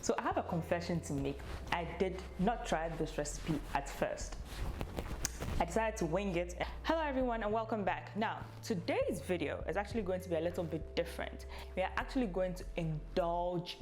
So I have a confession to make. I did not try this recipe at first. I decided to wing it. Hello everyone and welcome back. Now, today's video is actually going to be a little bit different. We are actually going to indulge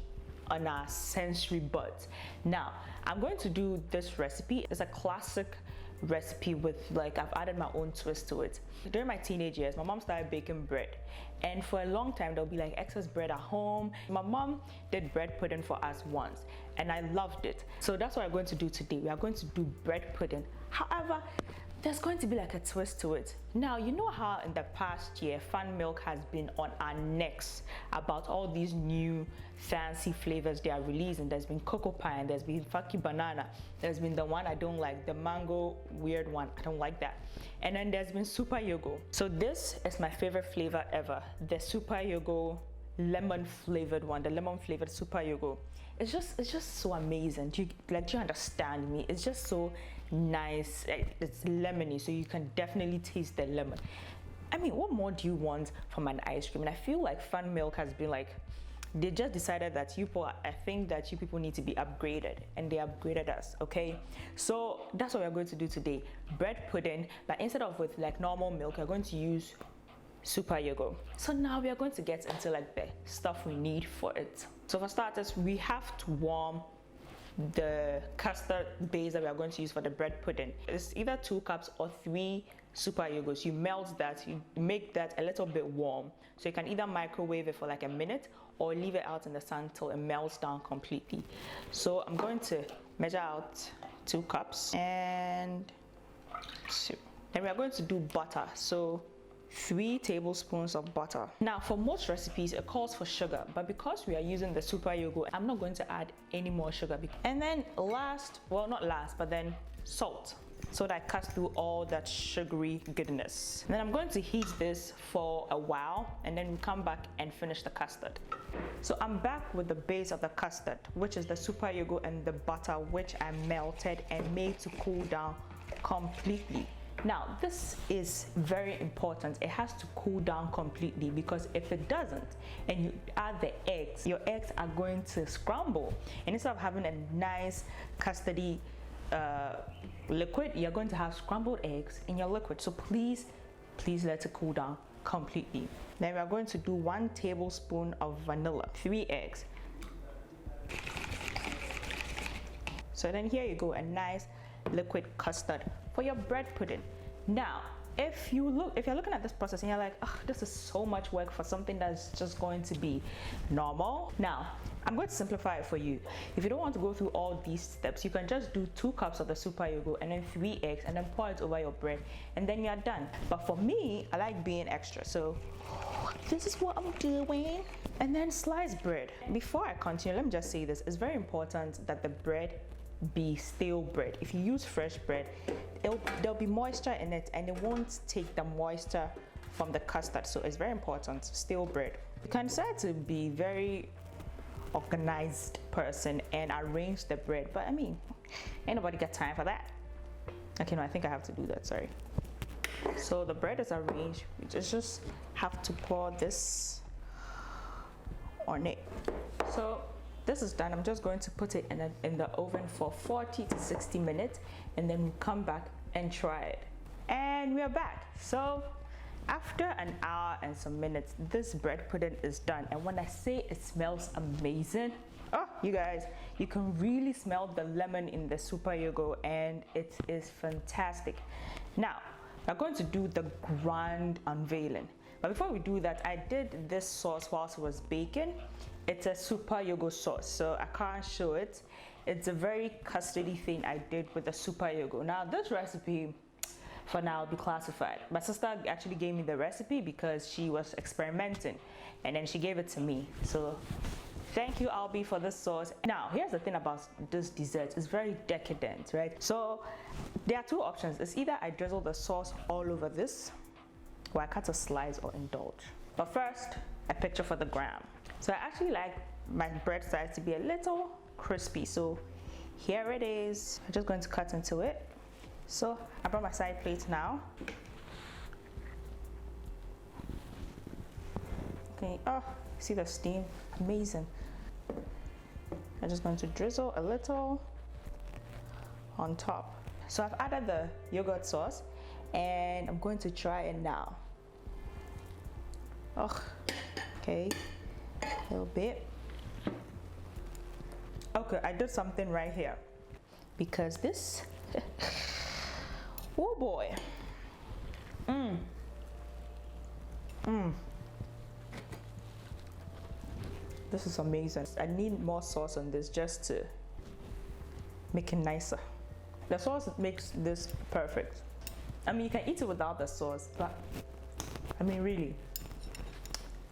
on our sensory buds. Now, I'm going to do this recipe. It's a classic recipe with I've added my own twist to it. During my teenage years, my mom started baking bread, and for a long time there'll be excess bread at home. My mom did bread pudding for us once and I loved it. So that's what we're going to do today. We are going to do bread pudding. However, there's going to be a twist to it. Now, you know how in the past year Fanmilk has been on our necks about all these new fancy flavors they are releasing. There's been cocoa pie, and there's been funky banana, there's been the one I don't like, the mango weird one, I don't like that, and then there's been Superyogo. So this is my favorite flavor ever, the Superyogo lemon flavored one, the lemon flavored Superyogo. It's just so amazing. Do you understand me? It's just so nice. It's lemony, so you can definitely taste the lemon. I mean, what more do you want from an ice cream? And I feel like Fanmilk has been they just decided that I think that you people need to be upgraded, and they upgraded us. Okay, so that's what we're going to do today, bread pudding, but instead of with normal milk, we're going to use Superyogo. So now we are going to get into the stuff we need for it. So for starters, we have to warm the custard base that we are going to use for the bread pudding. It's either 2 cups or 3 Superyogos. You melt that, you make that a little bit warm, so you can either microwave it for a minute or leave it out in the sun till it melts down completely. So I'm going to measure out 2 cups and 2. Then we are going to do butter, so 3 tablespoons of butter. Now, for most recipes it calls for sugar, but because we are using the Superyogo, I'm not going to add any more sugar. And then then salt, so that it cuts through all that sugary goodness. And then I'm going to heat this for a while, and then we come back and finish the custard. So I'm back with the base of the custard, which is the Superyogo and the butter, which I melted and made to cool down completely. Now, this is very important. It has to cool down completely, because if it doesn't and you add the eggs, your eggs are going to scramble, and instead of having a nice custardy liquid, you're going to have scrambled eggs in your liquid. So please let it cool down completely. Then we are going to do 1 tablespoon of vanilla, 3 eggs. So then here you go, a nice liquid custard for your bread pudding. Now, if you're looking at this process and you're like, oh, this is so much work for something that's just going to be normal. Now, I'm going to simplify it for you. If you don't want to go through all these steps, you can just do 2 cups of the Superyogo and then 3 eggs, and then pour it over your bread, and then you're done. But for me, I like being extra, so this is what I'm doing. And then sliced bread. Before I continue, let me just say this. It's very important that the bread be stale bread. If you use fresh bread, there'll be moisture in it, and it won't take the moisture from the custard. So it's very important, stale bread. You can decide to be very organized person and arrange the bread, but I mean, ain't nobody got time for that. Okay, no, I think I have to do that, sorry. So the bread is arranged. We just have to pour this on it. So this is done. I'm just going to put it in the oven for 40 to 60 minutes, and then we come back and try it. And we are back. So after an hour and some minutes, this bread pudding is done. And when I say it smells amazing, oh, you guys, you can really smell the lemon in the Superyogo, and it is fantastic. Now, we're going to do the grand unveiling. But before we do that, I did this sauce whilst it was baking. It's a Superyogo sauce, so I can't show it. It's a very custardy thing I did with the Superyogo. Now, this recipe for now will be classified. My sister actually gave me the recipe because she was experimenting, and then she gave it to me. So thank you, Albie, for this sauce. Now, here's the thing about this dessert. It's very decadent, right? So there are 2 options. It's either I drizzle the sauce all over this, or I cut a slice or indulge. But first, a picture for the gram. So I actually like my bread sides to be a little crispy, so here it is. I'm just going to cut into it. So I brought my side plate now. Okay, oh, see the steam, amazing. I'm just going to drizzle a little on top. So I've added the yogurt sauce and I'm going to try it now. Oh, okay, a little bit. Okay, I did something right here because this, oh boy. This is amazing. I need more sauce on this just to make it nicer. The sauce makes this perfect. I mean, you can eat it without the sauce, but I mean, really,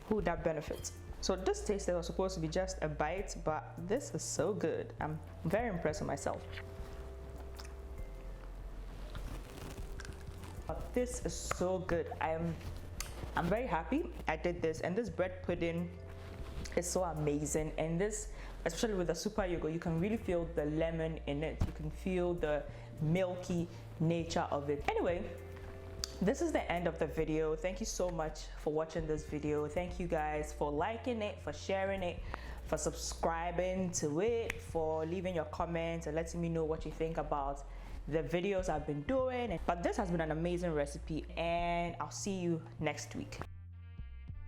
who would that benefit? So this taste was supposed to be just a bite, but this is so good. I'm very impressed with myself. But this is so good. I'm very happy I did this, and this bread pudding is so amazing. And this, especially with the Superyogo, you can really feel the lemon in it. You can feel the milky nature of it. Anyway, this is the end of the video. Thank you so much for watching this video. Thank you guys for liking it, for sharing it, for subscribing to it, for leaving your comments and letting me know what you think about the videos I've been doing. But this has been an amazing recipe, and I'll see you next week.